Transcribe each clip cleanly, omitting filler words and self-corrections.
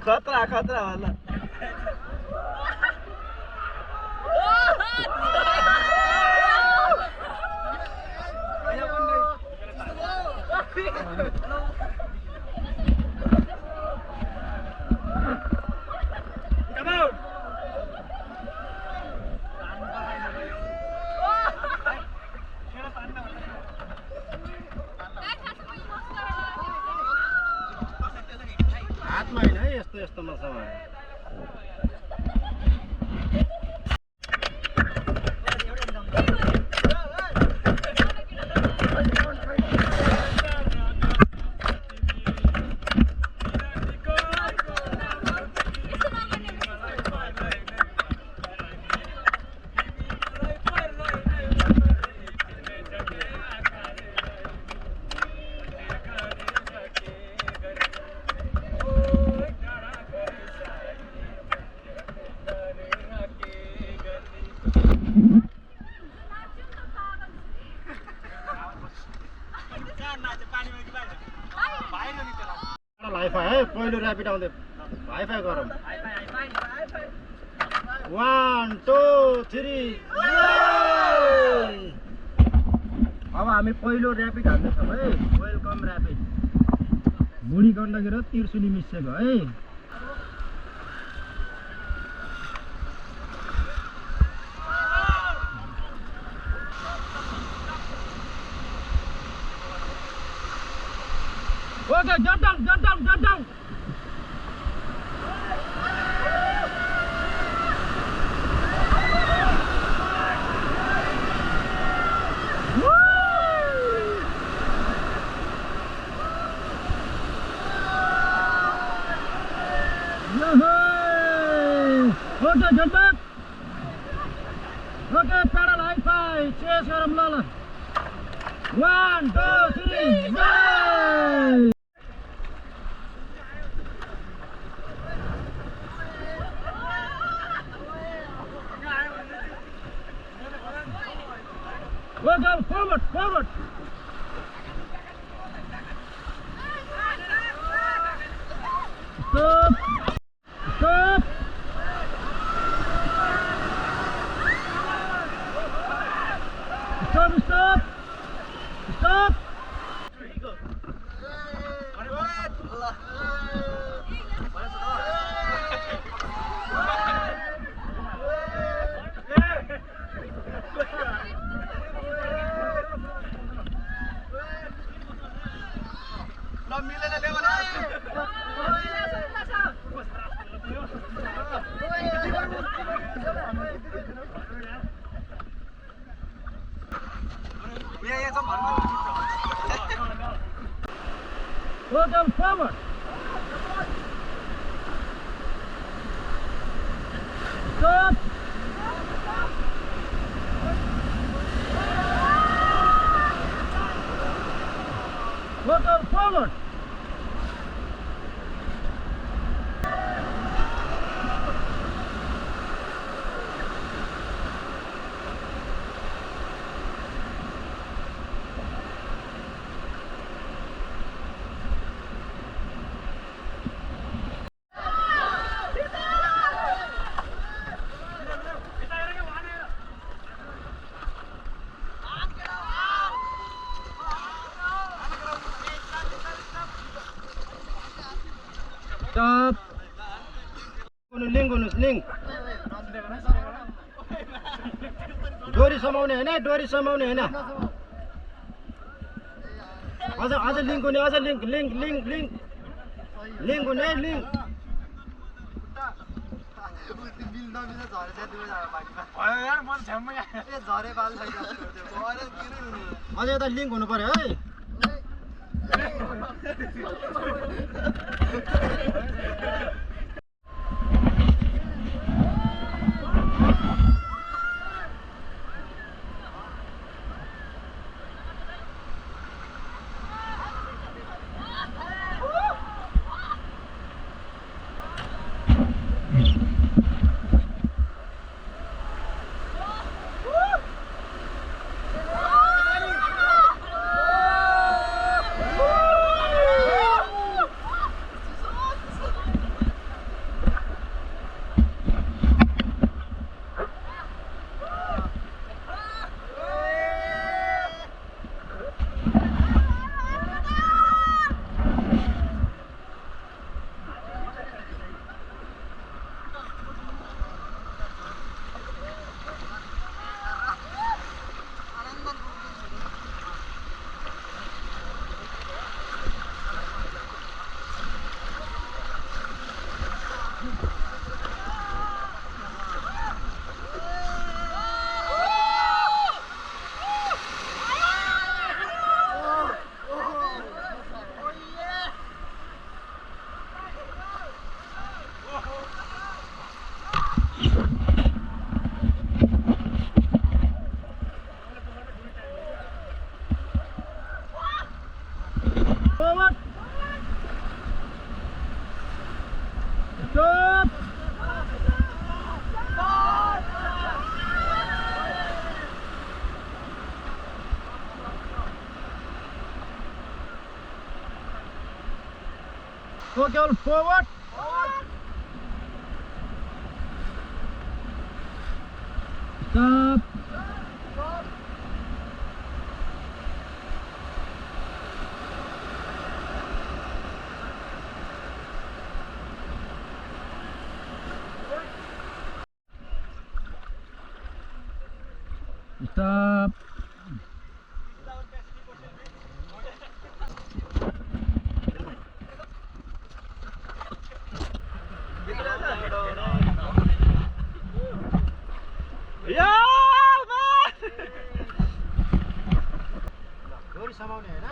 खतरा खतरा वाला हातमा हैन है यस्तो यस्तो मसँग हाइफाई है पहिलो ऱ्यापिड आउँदै हाइफाई गरौँ 1 2 3 अब हामी पहिलो ऱ्यापिड हान्दैछौँ है वेलकम ऱ्यापिड बुढी गण्डकी र तिर्सुली मिसेको है Okay, jump down, jump down, jump down. Woo! Okay, jump back. Okay, pedal high five. Cheers, garam lala. 1 2 3 yay! Go forward, forward. Stop. Stop. Stop, stop. Stop. Go down forward. Stop. Go down forward. Stop. Link. डोरी समाउने हैन डोरी समाउने हैन अझ link हुने अझ link हुने link अझ यता link हुनु पर्यो है Focal forward. Stop. Stop. थोरै समाउने हैन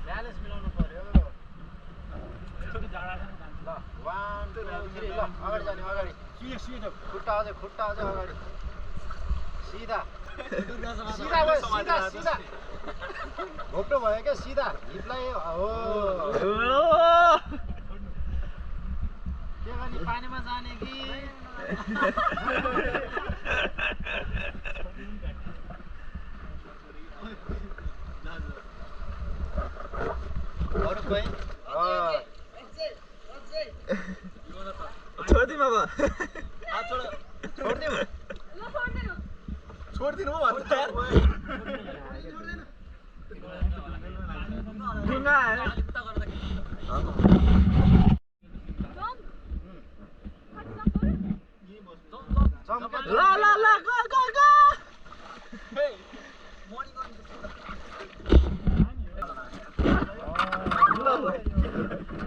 ब्यालेन्स मिलाउनु पर्यो ल 1 2 3 ल अगाडि जाने अगाडि सिधा खुट्टा अझै अगाडि सिधा सिधा भयो सिधा घोप्टो भयो क्या सिधा हिपलाई हो के गर्ने पानीमा जाने कि अरु कोही छोडिदिउँ अब छोडिदिनु हो भन्नु ढुङ्गा आएर ल ल ल गो गो गो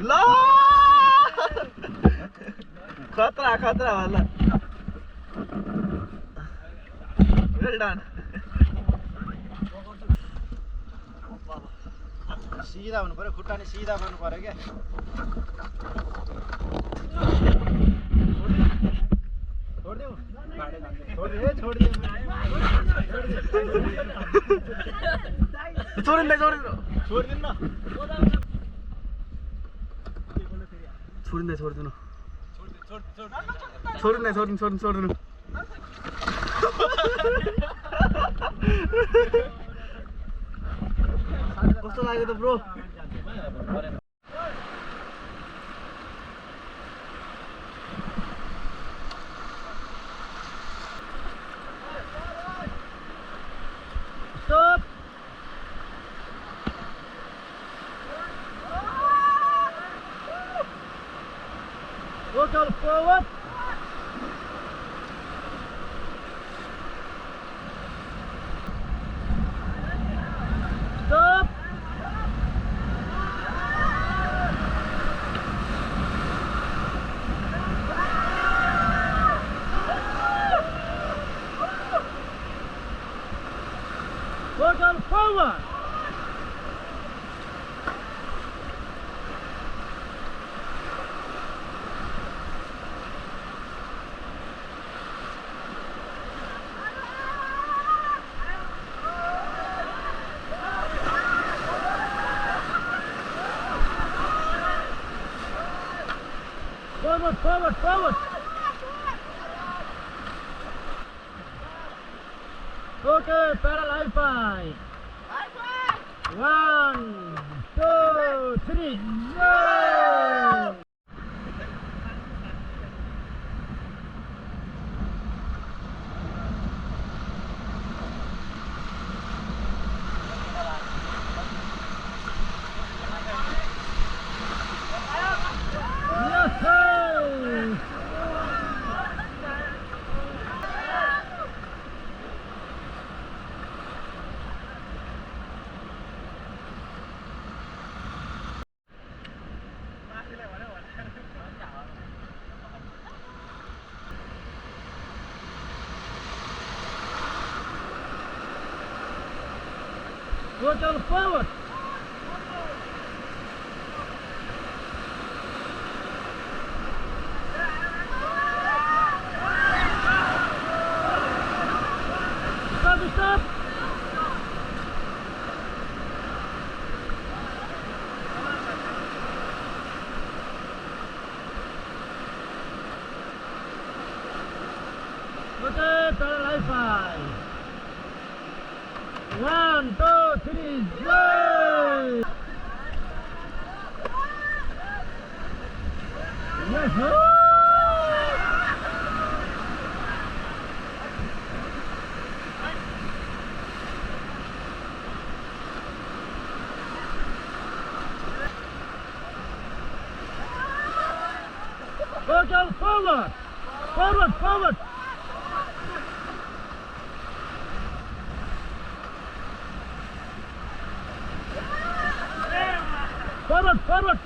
ल खतरा खतरा वाला वेल डन सिधा हुनु पर्यो खुट्टा नि सिधा गर्नु पर्यो क्या छोडिदेऊ छोडिदिनु कस्तो लाग्यो त bro Stop. Focal forward. Stop. Focal forward. Forward. Okay, parallel high five. 1, 2, 3, go! Yes, sir! Focal forward. Stop. Okay, parallel five. 1, 2, 3, go! Work out forward! Forward, forward! Forward, forward!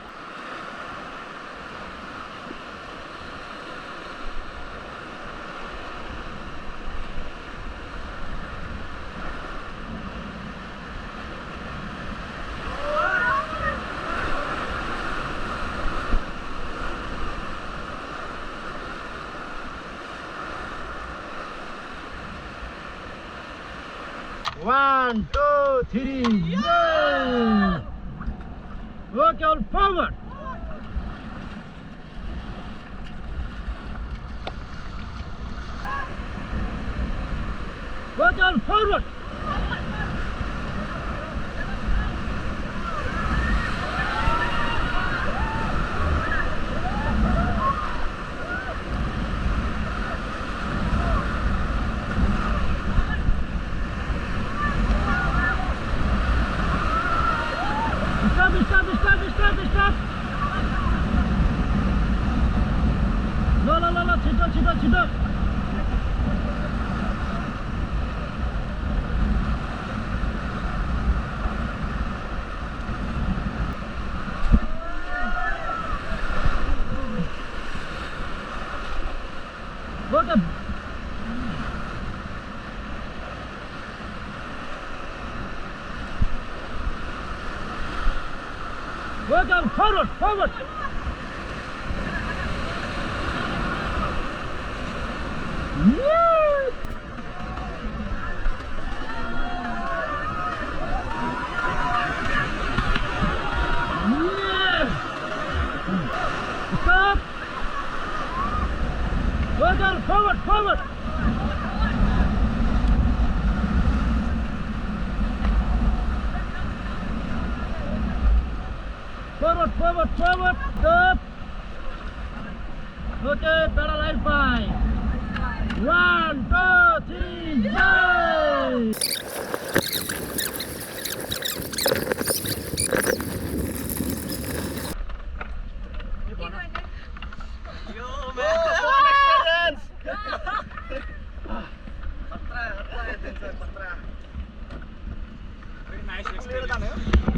One, two, three, yeah! Work out forward. Work out forward. Stop! No, छिटो. Work up. Work out forward. Woo! Yeah! Stop! Work out forward. Forward. Stop. Okay, paralyzed by. 1, 2, 3, yay! Very nice experience.